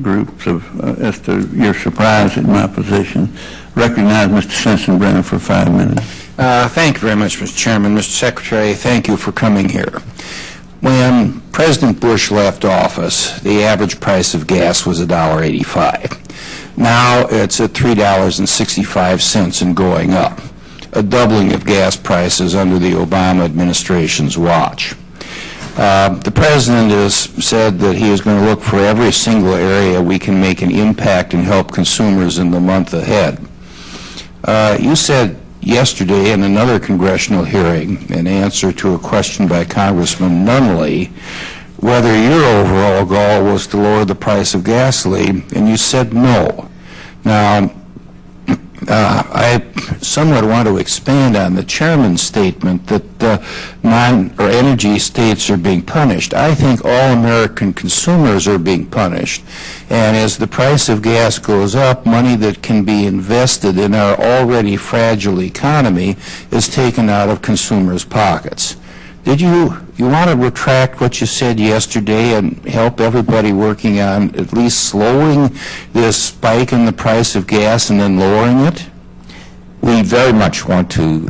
groups as to your surprise at my position. Recognize Mr. Sensenbrenner for 5 minutes. Thank you very much, Mr. Chairman. Mr. Secretary, thank you for coming here. When President Bush left office, the average price of gas was $1.85. Now it's at $3.65 and going up, a doubling of gas prices under the Obama administration's watch. The President has said that he is going to look for every single area we can make an impact and help consumers in the month ahead. You said yesterday in another congressional hearing, in answer to a question by Congressman Nunley, whether your overall goal was to lower the price of gasoline, and you said no. Now, I somewhat want to expand on the chairman's statement that energy states are being punished. I think all American consumers are being punished. And as the price of gas goes up, money that can be invested in our already fragile economy is taken out of consumers' pockets. Did you want to retract what you said yesterday and help everybody working on at least slowing this spike in the price of gas and then lowering it? We very much want to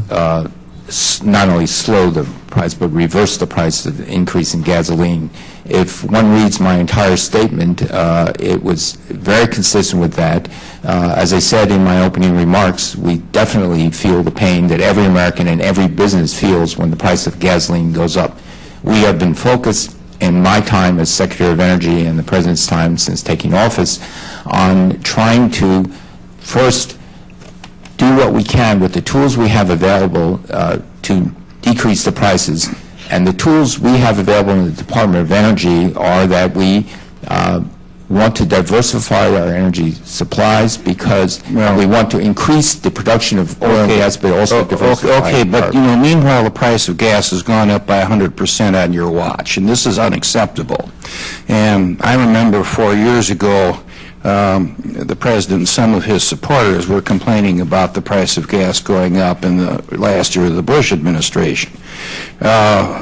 not only slow the price but reverse the price of the increase in gasoline. If one reads my entire statement, it was very consistent with that. As I said in my opening remarks, we definitely feel the pain that every American and every business feels when the price of gasoline goes up. We have been focused in my time as Secretary of Energy and the President's time since taking office on trying to first do what we can with the tools we have available to decrease the prices. And the tools we have available in the Department of Energy are that we want to diversify our energy supplies because we want to increase the production of oil and gas, but also diversify. Okay, but meanwhile the price of gas has gone up by 100% on your watch, and this is unacceptable. And I remember 4 years ago, the President and some of his supporters were complaining about the price of gas going up in the last year of the Bush administration.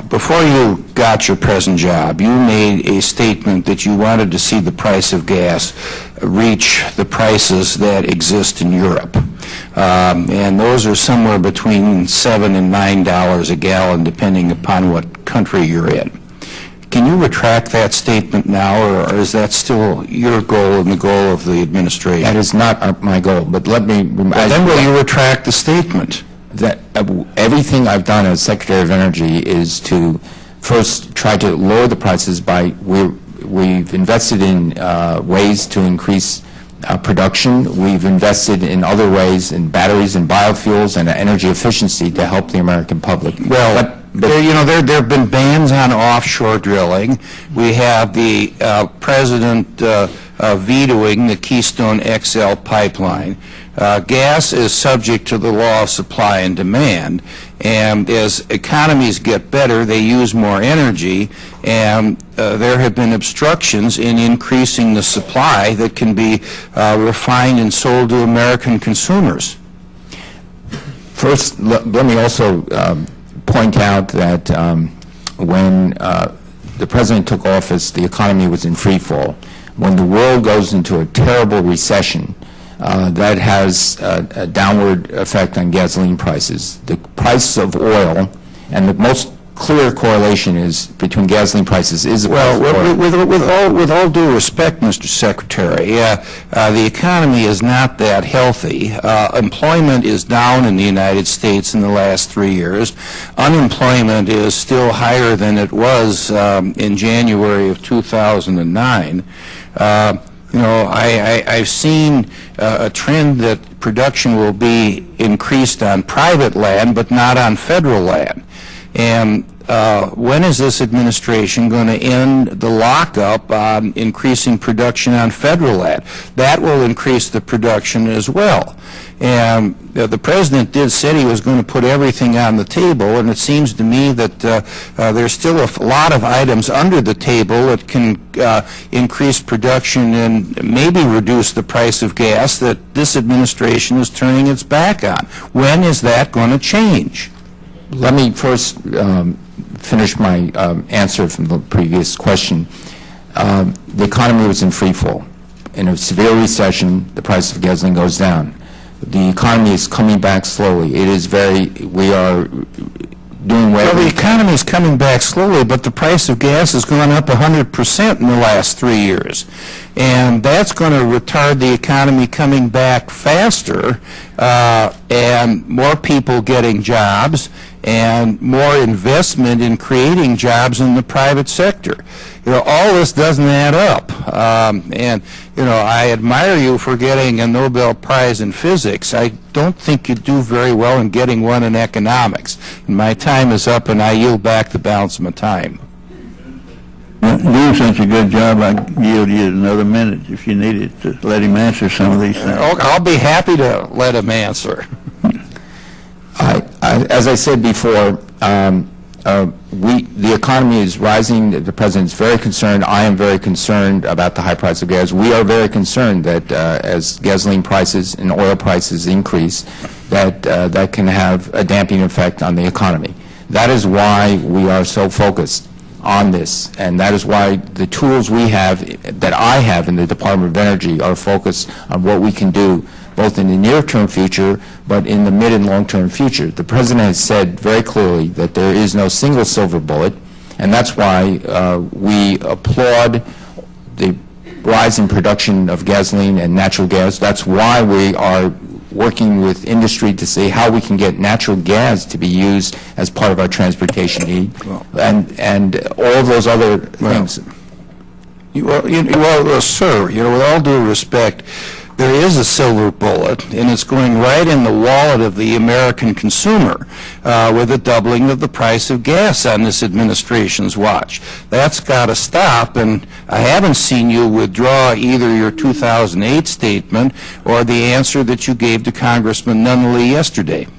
Before you got your present job, you made a statement that you wanted to see the price of gas reach the prices that exist in Europe. And those are somewhere between $7 and $9 a gallon, depending upon what country you're in. Can you retract that statement now, or is that still your goal and the goal of the administration? That is not my goal, but let me... then will you retract the statement? That everything I've done as Secretary of Energy is to first try to lower the prices by... We've invested in ways to increase production. We've invested in other ways in batteries and biofuels and energy efficiency to help the American public. Well, there have been bans on offshore drilling. We have the President vetoing the Keystone XL pipeline. Gas is subject to the law of supply and demand, and as economies get better, they use more energy, and there have been obstructions in increasing the supply that can be refined and sold to American consumers. First, let me also point out that when the President took office, the economy was in free fall. When the world goes into a terrible recession, that has a downward effect on gasoline prices. The price of oil, and the most clear correlation is between gasoline prices is the price of oil. With all due respect, Mr. Secretary, the economy is not that healthy. Employment is down in the United States in the last 3 years. Unemployment is still higher than it was in January of 2009. I've seen a trend that production will be increased on private land, but not on federal land. And when is this administration going to end the lockup on increasing production on federal land? That will increase the production as well. And the President said he was going to put everything on the table, and it seems to me that there's still a lot of items under the table that can increase production and maybe reduce the price of gas that this administration is turning its back on. When is that going to change? Let me first finish my answer from the previous question. The economy was in free fall. in a severe recession, the price of gasoline goes down. The economy is coming back slowly. It is we are doing well. Well, the economy is coming back slowly, but the price of gas has gone up 100% in the last 3 years. And that's going to retard the economy coming back faster, and more people getting jobs, and more investment in creating jobs in the private sector. You know, all this doesn't add up. And, you know, I admire you for getting a Nobel Prize in physics. I don't think you do very well in getting one in economics. And my time is up, and I yield back the balance of my time. Well, doing such a good job, I yield you another minute if you needed to let him answer some of these things. I'll be happy to let him answer. As I said before, the economy is rising. The President is very concerned. I am very concerned about the high price of gas. We are very concerned that as gasoline prices and oil prices increase, that can have a damping effect on the economy. That is why we are so focused on this, and that is why the tools we have, that I have in the Department of Energy, are focused on what we can do both in the near-term future, but in the mid- and long-term future. The President has said very clearly that there is no single silver bullet, and that's why we applaud the rise in production of gasoline and natural gas. That's why we are working with industry to see how we can get natural gas to be used as part of our transportation need, and all of those other things. Well, sir, you know, with all due respect, there is a silver bullet, and it's going right in the wallet of the American consumer with a doubling of the price of gas on this administration's watch. That's got to stop, and I haven't seen you withdraw either your 2008 statement or the answer that you gave to Congressman Nunnally yesterday.